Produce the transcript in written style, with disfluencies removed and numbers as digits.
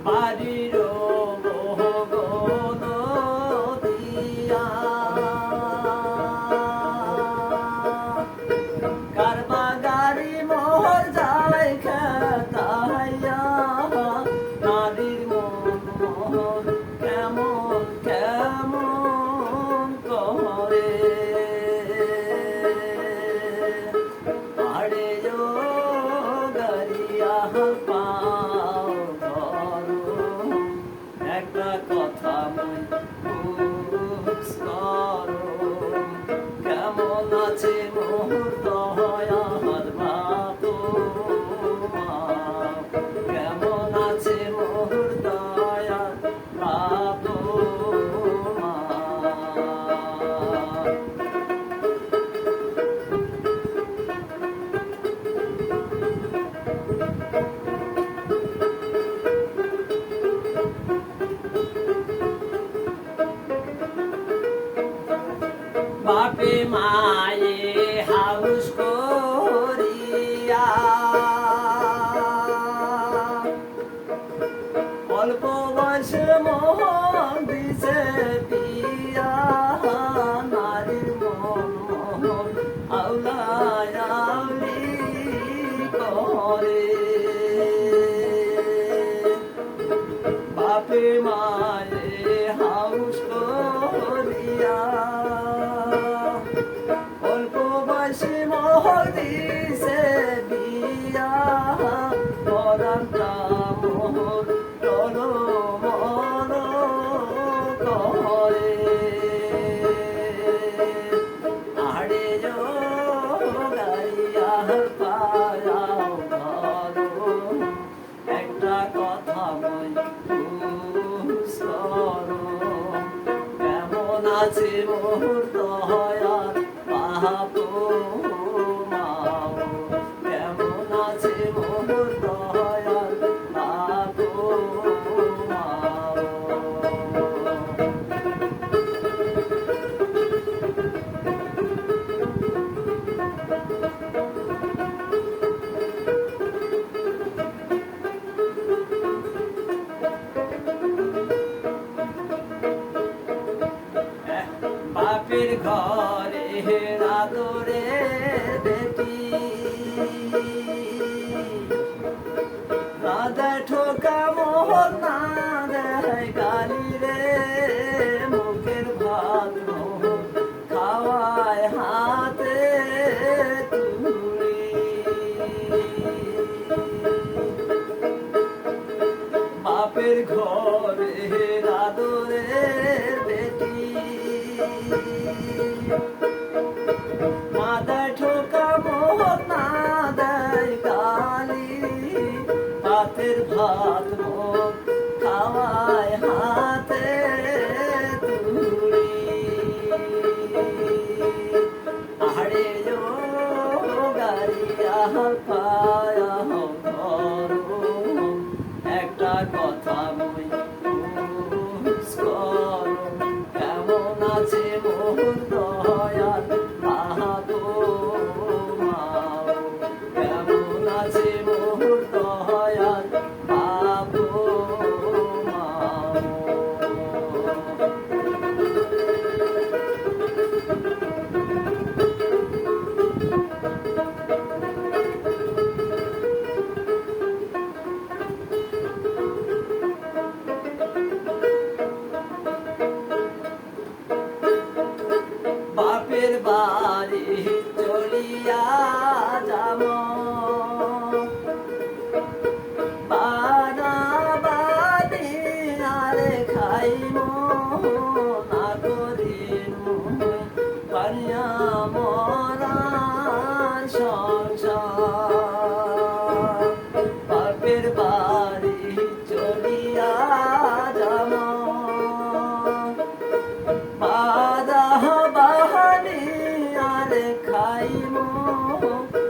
বাড়ির গগন দিয়া কারবা গাড়ি মোহর যায় খেতাইয়া নারীর মন মোহর কেমন কেমন করে আড়ে গাড়িয়া পাও একটা কথা মই কেমন আছে মুহূর্ত আমার বাপ কেমন আছে মুহূর্ত বাপ বাপে মায়ে হাউস করিয়া অল্প বয়সে মোহন দিছে পিয়া নারীর মন মোহন আউলায় আউলি করে বাপে মায়ে হাউস করিয়া অল্প বয়সে মোহর দিছে বিয়া পরাণটা মোহর টল মন করে আড়ে গাইয়া পায়াও ভালো একটা কথা মই কেমন আছে মুহূর্ত হয়ার পাপ মাও কেমন আছে মুহূর্ত হয়ার পাপ মাও বাপের ঘরে আদরে বেটি রাধা ঠোকা মোহন না দেয় গালি রে মুখের ভাত মোহন খাওয়ায় হাতে তুলি বাপের ঘরে আদরে বেটি মাদা ঠোকা মোহন না দেয় গালি হাতের ভাত মুখ খাওয়ায় হাতে তুলি আড়ে গাড়িয়া পায়া একটা কথা মই কেমন আছে মুহূর্ত হয়ার পাপ মাও কেমন আছে মুহূর্ত হয়ার পাপ মাও বাপের বাড়ি চলিয়া যাব বাড়ি আরে খাইম না করিম পানিয়া মরা সংসার বাপের বাড়ি চলিয়া যাব খাইমো